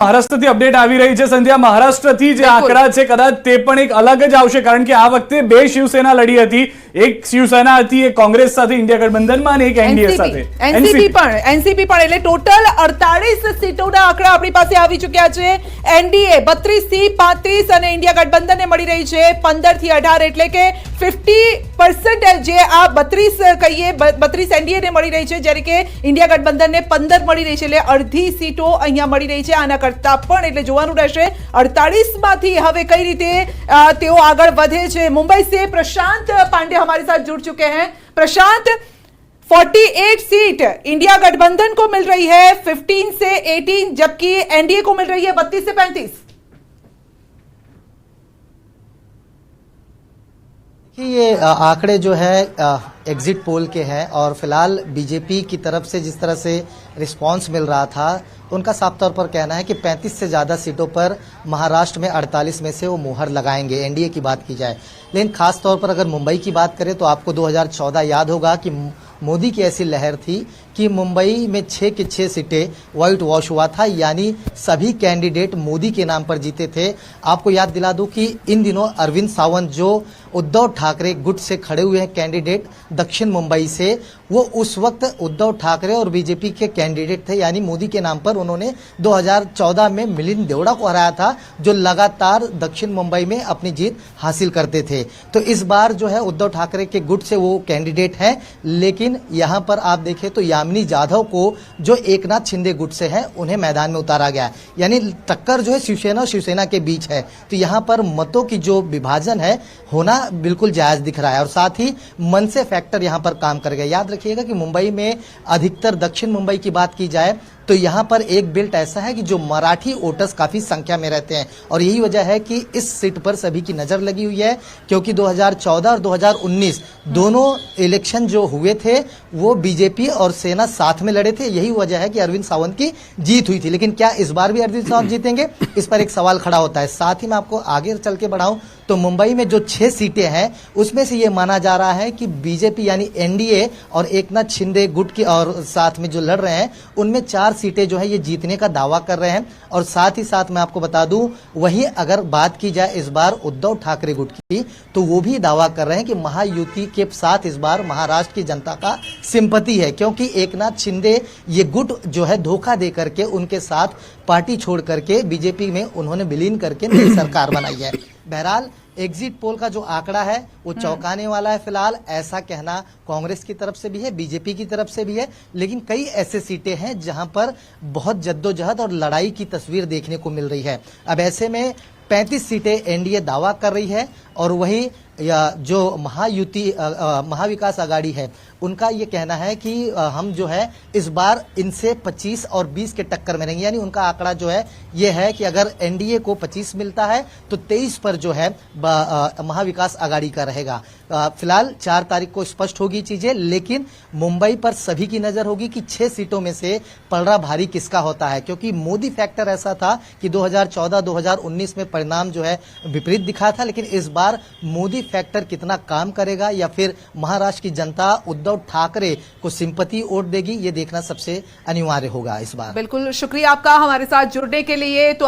મહારાષ્ટ્રથી update આવી રહી છે સંધ્યા, મહારાષ્ટ્રથી જે આંકડા છે કદાચ તે પણ એક અલગ જ આવશે, કારણ કે આ વખતે બે શિવસેના લડી હતી, એક શિવસેના હતી એ કોંગ્રેસ સાથે ઇન્ડિયા ગઠબંધનમાં અને એક એનડીએ સાથે એનસીપી પણ એટલે ટોટલ 48 સીટોના આંકડા આપણી પાસે આવી ચૂક્યા છે। એનડીએ 32 થી 35 અને ઇન્ડિયા ગઠબંધનને મળી રહી છે 15 થી 18, એટલે કે 50% જે આ 32 કહીએ 32 એનડીએ ને મળી રહી છે, જ્યારે કે ઇન્ડિયા ગઠબંધનને 15 મળી રહી છે, એટલે અડધી સીટો અહીંયા મળી રહી છે। આના કરતા પણ એટલે જોવાનું રહેશે 48 માંથી હવે કઈ રીતે તેઓ આગળ વધે છે। मुंबई से प्रशांत पांडे हमारे साथ जुड़ चुके हैं। प्रशांत, 48 सीट इंडिया गठबंधन को मिल रही है 15 से 18, जबकि एनडीए को मिल रही है 32 से 35। ये आंकड़े जो है एग्जिट पोल के हैं और फिलहाल बीजेपी की तरफ से जिस तरह से रिस्पांस मिल रहा था, उनका साफ तौर पर कहना है कि 35 से ज़्यादा सीटों पर महाराष्ट्र में 48 में से वो मुहर लगाएंगे एनडीए की बात की जाए। लेकिन खास तौर पर अगर मुंबई की बात करें तो आपको 2014 याद होगा कि मोदी की ऐसी लहर थी कि मुंबई में 6 की 6 सीटें व्हाइट वॉश हुआ था, यानी सभी कैंडिडेट मोदी के नाम पर जीते थे। आपको याद दिला दूं कि इन दिनों अरविंद सावंत जो उद्धव ठाकरे गुट से खड़े हुए हैं कैंडिडेट दक्षिण मुंबई से, वो उस वक्त उद्धव ठाकरे और बीजेपी के कैंडिडेट थे, यानी मोदी के नाम पर उन्होंने 2014 में मिलिंद देवड़ा को हराया था, जो लगातार दक्षिण मुंबई में अपनी जीत हासिल करते थे। तो इस बार जो है उद्धव ठाकरे के गुट से वो कैंडिडेट हैं, लेकिन यहाँ पर आप देखें तो यामिनी जाधव को जो एकनाथ शिंदे गुट से है उन्हें मैदान में उतारा गया है, यानी टक्कर जो है शिवसेना और शिवसेना के बीच है। तो यहाँ पर मतों की जो विभाजन है होना बिल्कुल जायज दिख रहा है और साथ ही मन से फैक्टर यहाँ पर काम कर गया। याद रखिएगा कि मुंबई में अधिकतर दक्षिण मुंबई की बात की जाए तो यहाँ पर एक बेल्ट ऐसा है कि जो मराठी वोटर्स काफी संख्या में रहते हैं और यही वजह है कि इस सीट पर सभी की नजर लगी हुई है, क्योंकि 2014 और 2019 दोनों इलेक्शन जो हुए थे वो बीजेपी और सेना साथ में लड़े थे। यही वजह है कि अरविंद सावंत की जीत हुई थी, लेकिन क्या इस बार भी अरविंद सावंत जीतेंगे, इस पर एक सवाल खड़ा होता है। साथ ही मैं आपको आगे चल के बढ़ाऊं तो मुंबई में जो 6 सीटें हैं उसमें से ये माना जा रहा है कि बीजेपी यानी एनडीए और एकनाथ शिंदे गुट की और साथ में जो लड़ रहे हैं उनमें 4 सीटें जो है ये जीतने का दावा कर रहे हैं। और साथ ही साथ मैं आपको बता दूं, वहीं अगर बात की जाए इस बार उद्धव ठाकरे गुट की तो वो भी दावा कर रहे हैं कि महायुति के साथ इस बार महाराष्ट्र की जनता का सिंपैथी है, क्योंकि एकनाथ शिंदे ये गुट जो है धोखा दे करके उनके साथ पार्टी छोड़ करके बीजेपी में उन्होंने विलीन करके नई सरकार बनाई है। बहरहाल एग्जिट पोल का जो आंकड़ा है वो चौंकाने वाला है। फिलहाल ऐसा कहना कांग्रेस की तरफ से भी है, बीजेपी की तरफ से भी है, लेकिन कई ऐसे सीटें हैं जहां पर बहुत जद्दोजहद और लड़ाई की तस्वीर देखने को मिल रही है। अब ऐसे में 35 सीटें एनडीए दावा कर रही है और वहीं या जो महायुति महाविकास आघाड़ी है उनका ये कहना है कि हम जो है इस बार इनसे 25 और 20 के टक्कर में रहेंगे, यानी उनका आंकड़ा जो है ये है कि अगर एनडीए को 25 मिलता है तो 23 पर जो है महाविकास आघाड़ी का रहेगा। फिलहाल 4 तारीख को स्पष्ट होगी चीजें, लेकिन मुंबई पर सभी की नजर होगी कि 6 सीटों में से पलड़ा भारी किसका होता है, क्योंकि मोदी फैक्टर ऐसा था कि 2014-2019 में परिणाम जो है विपरीत दिखा था, लेकिन इस बार मोदी फैक्टर कितना काम करेगा या फिर महाराष्ट्र की जनता उद्धव ठाकरे को सिंपैथी वोट देगी, ये देखना सबसे अनिवार्य होगा इस बार। बिल्कुल, शुक्रिया आपका हमारे साथ जुड़ने के लिए। तो